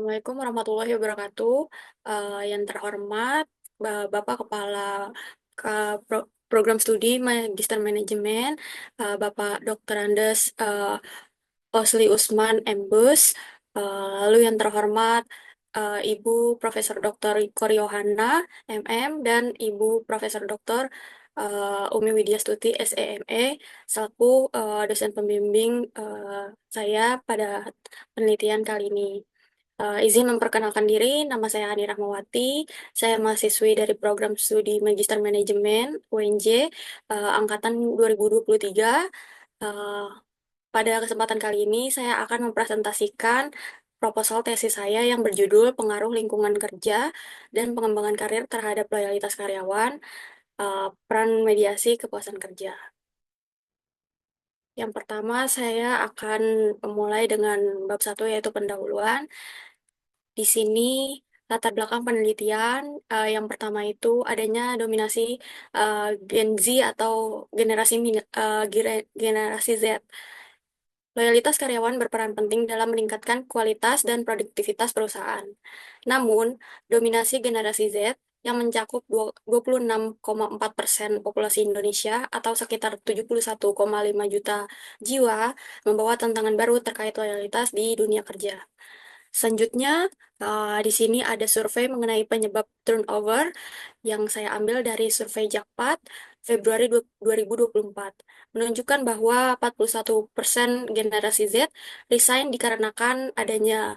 Assalamualaikum warahmatullahi wabarakatuh. Yang terhormat, Bapak Kepala Program Studi Magister Manajemen, Bapak Dr. Andes Osli Usman Embus, lalu yang terhormat Ibu Profesor Dr. Koryohana MM dan Ibu Profesor Dr. Umi Widya Stuti SEME selaku dosen pembimbing saya pada penelitian kali ini. Izin memperkenalkan diri, nama saya Hani Rahmawati. Saya mahasiswi dari program studi Magister Manajemen UNJ angkatan 2023. Eh, Pada kesempatan kali ini saya akan mempresentasikan proposal tesis saya yang berjudul Pengaruh Lingkungan Kerja dan Pengembangan Karir Terhadap Loyalitas Karyawan, Peran Mediasi Kepuasan Kerja. Yang pertama, saya akan memulai dengan bab 1 yaitu pendahuluan. Di sini latar belakang penelitian yang pertama itu adanya dominasi Gen Z atau generasi Z. Loyalitas karyawan berperan penting dalam meningkatkan kualitas dan produktivitas perusahaan. Namun, dominasi generasi Z yang mencakup 26,4% populasi Indonesia atau sekitar 71,5 juta jiwa membawa tantangan baru terkait loyalitas di dunia kerja. Selanjutnya, di sini ada survei mengenai penyebab turnover yang saya ambil dari survei Jakpad Februari 2024. Menunjukkan bahwa 41% generasi Z resign dikarenakan adanya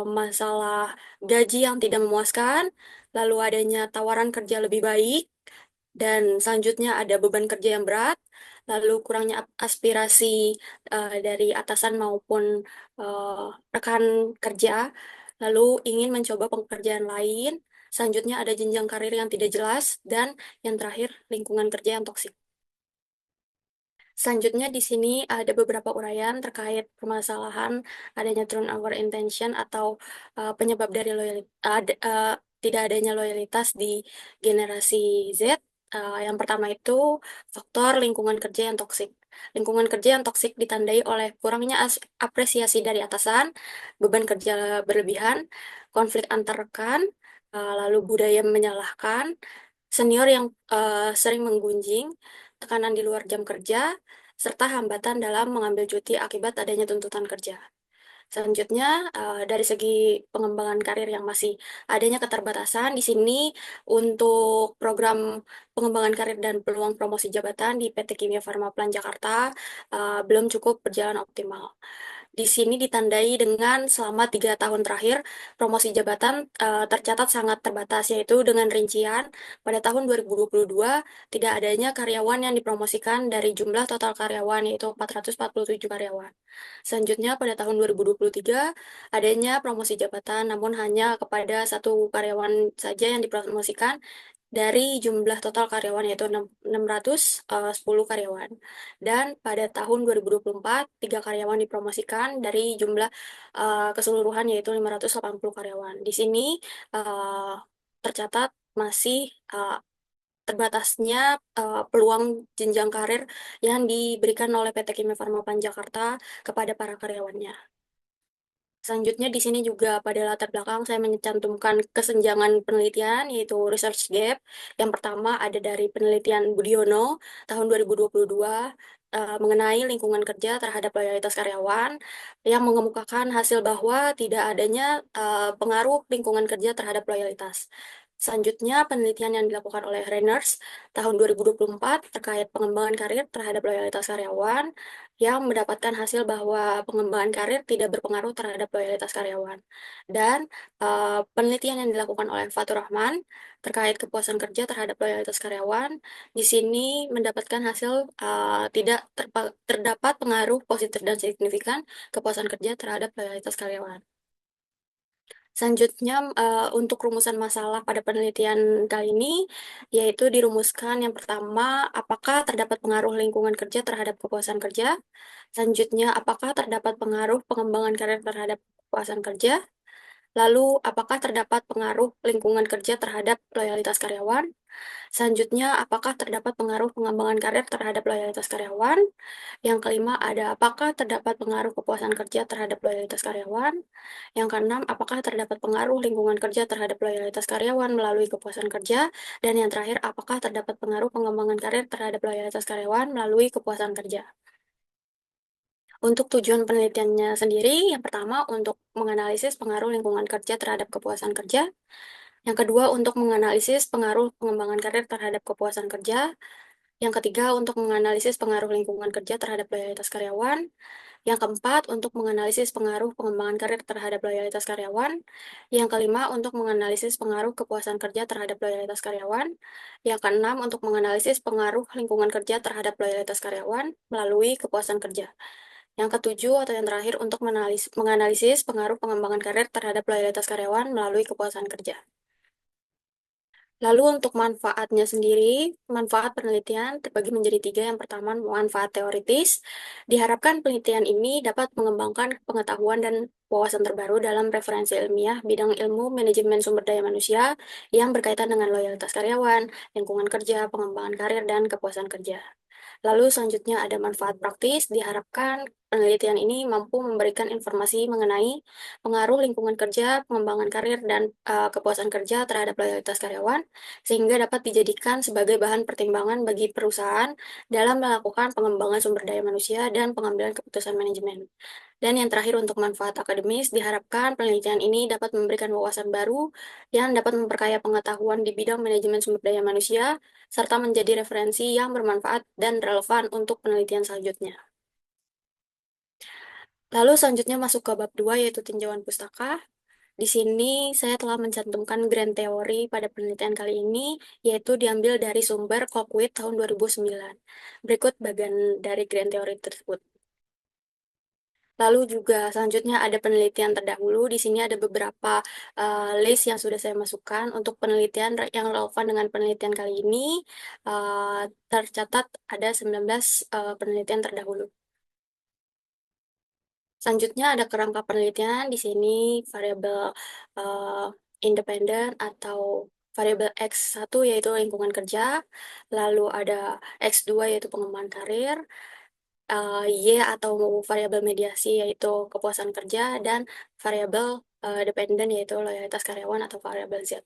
masalah gaji yang tidak memuaskan, lalu adanya tawaran kerja lebih baik, dan selanjutnya ada beban kerja yang berat, lalu kurangnya aspirasi dari atasan maupun eh, rekan kerja, lalu ingin mencoba pekerjaan lain, selanjutnya ada jenjang karir yang tidak jelas, dan yang terakhir lingkungan kerja yang toksik. Selanjutnya di sini ada beberapa uraian terkait permasalahan adanya turnover intention atau penyebab dari tidak adanya loyalitas di generasi Z. Yang pertama itu faktor lingkungan kerja yang toksik. Lingkungan kerja yang toksik ditandai oleh kurangnya apresiasi dari atasan, beban kerja berlebihan, konflik antar rekan, lalu budaya menyalahkan, senior yang sering menggunjing, tekanan di luar jam kerja, serta hambatan dalam mengambil cuti akibat adanya tuntutan kerja. Selanjutnya, dari segi pengembangan karir yang masih adanya keterbatasan, di sini untuk program pengembangan karir dan peluang promosi jabatan di PT Kimia Farma Plan Jakarta belum cukup berjalan optimal. Di sini ditandai dengan selama 3 tahun terakhir, promosi jabatan tercatat sangat terbatas, yaitu dengan rincian pada tahun 2022 tidak adanya karyawan yang dipromosikan dari jumlah total karyawan, yaitu 447 karyawan. Selanjutnya, pada tahun 2023 adanya promosi jabatan, namun hanya kepada satu karyawan saja yang dipromosikan, dari jumlah total karyawan yaitu 610 karyawan. Dan pada tahun 2024, 3 karyawan dipromosikan dari jumlah keseluruhan yaitu 580 karyawan. Di sini eh, tercatat masih terbatasnya peluang jenjang karir yang diberikan oleh PT Kimia Farma Pan Jakarta kepada para karyawannya. Selanjutnya di sini juga pada latar belakang saya mencantumkan kesenjangan penelitian yaitu research gap. Yang pertama ada dari penelitian Budiono tahun 2022 mengenai lingkungan kerja terhadap loyalitas karyawan yang mengemukakan hasil bahwa tidak adanya pengaruh lingkungan kerja terhadap loyalitas. Selanjutnya, penelitian yang dilakukan oleh Reiners tahun 2024 terkait pengembangan karir terhadap loyalitas karyawan yang mendapatkan hasil bahwa pengembangan karir tidak berpengaruh terhadap loyalitas karyawan. Dan penelitian yang dilakukan oleh Fatur Rahman terkait kepuasan kerja terhadap loyalitas karyawan di sini mendapatkan hasil tidak terdapat pengaruh positif dan signifikan kepuasan kerja terhadap loyalitas karyawan. Selanjutnya, untuk rumusan masalah pada penelitian kali ini, yaitu dirumuskan yang pertama, apakah terdapat pengaruh lingkungan kerja terhadap kepuasan kerja? Selanjutnya, apakah terdapat pengaruh pengembangan karir terhadap kepuasan kerja? Lalu, apakah terdapat pengaruh lingkungan kerja terhadap loyalitas karyawan? Selanjutnya, apakah terdapat pengaruh pengembangan karir terhadap loyalitas karyawan? Yang kelima, ada apakah terdapat pengaruh kepuasan kerja terhadap loyalitas karyawan? Yang keenam, apakah terdapat pengaruh lingkungan kerja terhadap loyalitas karyawan melalui kepuasan kerja? Dan yang terakhir, apakah terdapat pengaruh pengembangan karir terhadap loyalitas karyawan melalui kepuasan kerja? Untuk tujuan penelitiannya sendiri, yang pertama untuk menganalisis pengaruh lingkungan kerja terhadap kepuasan kerja. Yang kedua, untuk menganalisis pengaruh pengembangan karir terhadap kepuasan kerja. Yang ketiga, untuk menganalisis pengaruh lingkungan kerja terhadap loyalitas karyawan. Yang keempat, untuk menganalisis pengaruh pengembangan karir terhadap loyalitas karyawan. Yang kelima, untuk menganalisis pengaruh kepuasan kerja terhadap loyalitas karyawan. Yang keenam, untuk menganalisis pengaruh lingkungan kerja terhadap loyalitas karyawan melalui kepuasan kerja. Yang ketujuh atau yang terakhir, untuk menganalisis pengaruh pengembangan karir terhadap loyalitas karyawan melalui kepuasan kerja. Lalu untuk manfaatnya sendiri, manfaat penelitian terbagi menjadi tiga. Yang pertama, manfaat teoritis. Diharapkan penelitian ini dapat mengembangkan pengetahuan dan wawasan terbaru dalam referensi ilmiah bidang ilmu manajemen sumber daya manusia yang berkaitan dengan loyalitas karyawan, lingkungan kerja, pengembangan karir, dan kepuasan kerja. Lalu selanjutnya ada manfaat praktis, diharapkan penelitian ini mampu memberikan informasi mengenai pengaruh lingkungan kerja, pengembangan karir, dan kepuasan kerja terhadap loyalitas karyawan, sehingga dapat dijadikan sebagai bahan pertimbangan bagi perusahaan dalam melakukan pengembangan sumber daya manusia dan pengambilan keputusan manajemen. Dan yang terakhir untuk manfaat akademis, diharapkan penelitian ini dapat memberikan wawasan baru yang dapat memperkaya pengetahuan di bidang manajemen sumber daya manusia, serta menjadi referensi yang bermanfaat dan relevan untuk penelitian selanjutnya. Lalu selanjutnya masuk ke bab 2 yaitu tinjauan pustaka. Di sini saya telah mencantumkan grand teori pada penelitian kali ini, yaitu diambil dari sumber Colquitt tahun 2009. Berikut bagian dari grand teori tersebut. Lalu juga selanjutnya ada penelitian terdahulu. Di sini ada beberapa list yang sudah saya masukkan untuk penelitian yang relevan dengan penelitian kali ini. Tercatat ada 19 penelitian terdahulu. Selanjutnya ada kerangka penelitian. Di sini variabel uh, independen atau variabel X1 yaitu lingkungan kerja, lalu ada X2 yaitu pengembangan karir, Y atau variabel mediasi yaitu kepuasan kerja, dan variabel dependen yaitu loyalitas karyawan atau variabel Z.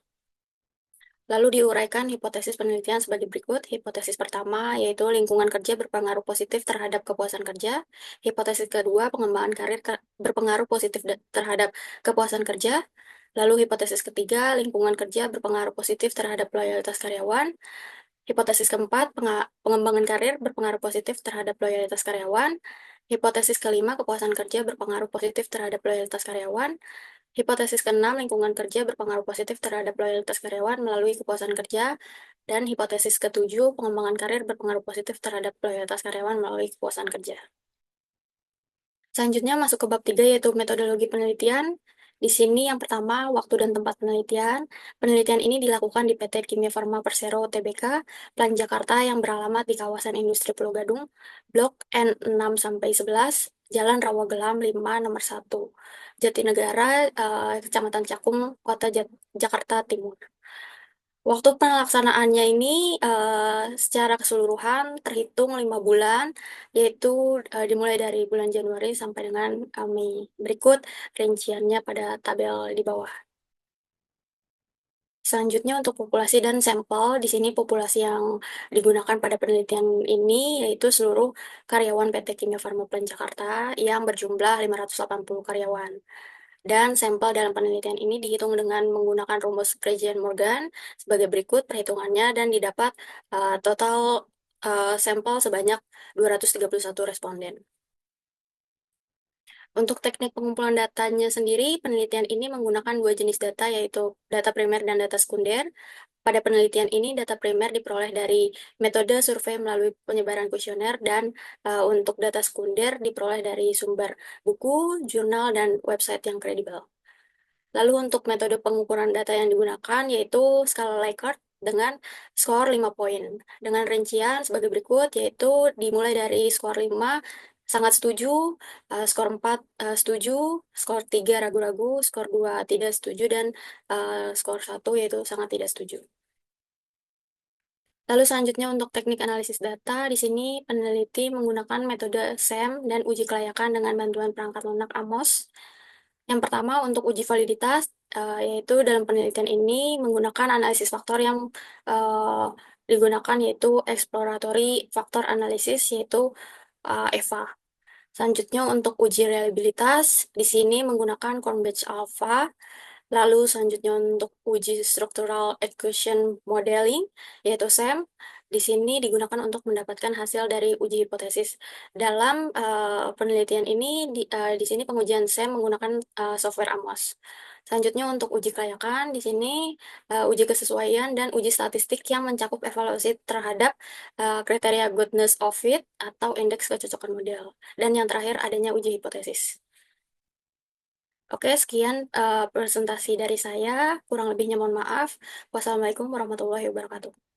Lalu diuraikan hipotesis penelitian sebagai berikut. Hipotesis pertama yaitu lingkungan kerja berpengaruh positif terhadap kepuasan kerja. Hipotesis kedua, pengembangan karir berpengaruh positif terhadap kepuasan kerja. Lalu hipotesis ketiga, lingkungan kerja berpengaruh positif terhadap loyalitas karyawan. Hipotesis keempat, pengembangan karir berpengaruh positif terhadap loyalitas karyawan. Hipotesis kelima, kepuasan kerja berpengaruh positif terhadap loyalitas karyawan. Hipotesis keenam, lingkungan kerja berpengaruh positif terhadap loyalitas karyawan melalui kepuasan kerja. Dan hipotesis ketujuh, pengembangan karir berpengaruh positif terhadap loyalitas karyawan melalui kepuasan kerja. Selanjutnya masuk ke bab 3 yaitu metodologi penelitian. Di sini yang pertama, waktu dan tempat penelitian. Penelitian ini dilakukan di PT Kimia Farma Persero Tbk, Plan Jakarta yang beralamat di kawasan industri Pulau Gadung, Blok N6-11, Jalan Rawagelam 5 nomor 1, Jatinegara, Kecamatan Cakung, Kota Jakarta Timur. Waktu pelaksanaannya ini secara keseluruhan terhitung 5 bulan, yaitu dimulai dari bulan Januari sampai dengan Mei. Berikut rinciannya pada tabel di bawah. Selanjutnya untuk populasi dan sampel, di sini populasi yang digunakan pada penelitian ini yaitu seluruh karyawan PT Kimia Farma Plan Jakarta yang berjumlah 580 karyawan. Dan sampel dalam penelitian ini dihitung dengan menggunakan rumus Greggian-Morgan sebagai berikut perhitungannya dan didapat total sampel sebanyak 231 responden. Untuk teknik pengumpulan datanya sendiri, penelitian ini menggunakan dua jenis data yaitu data primer dan data sekunder. Pada penelitian ini, data primer diperoleh dari metode survei melalui penyebaran kuesioner dan untuk data sekunder diperoleh dari sumber buku, jurnal, dan website yang kredibel. Lalu untuk metode pengukuran data yang digunakan yaitu skala Likert dengan skor 5 poin. Dengan rincian sebagai berikut yaitu dimulai dari skor 5 sangat setuju, skor 4 setuju, skor 3 ragu-ragu, skor 2 tidak setuju, dan skor 1 yaitu sangat tidak setuju. Lalu selanjutnya untuk teknik analisis data, di sini peneliti menggunakan metode SEM dan uji kelayakan dengan bantuan perangkat lunak AMOS. Yang pertama untuk uji validitas, yaitu dalam penelitian ini menggunakan analisis faktor yang eh, digunakan yaitu exploratory factor analysis, yaitu EVA. Selanjutnya untuk uji reliabilitas, di sini menggunakan Cronbach Alpha. Lalu selanjutnya untuk uji structural equation modeling, yaitu SEM, di sini digunakan untuk mendapatkan hasil dari uji hipotesis. Dalam penelitian ini, di sini pengujian SEM menggunakan software AMOS. Selanjutnya untuk uji kelayakan, di sini uji kesesuaian dan uji statistik yang mencakup evaluasi terhadap kriteria goodness of fit atau indeks kecocokan model. Dan yang terakhir adanya uji hipotesis. Oke, sekian presentasi dari saya. Kurang lebihnya mohon maaf. Wassalamualaikum warahmatullahi wabarakatuh.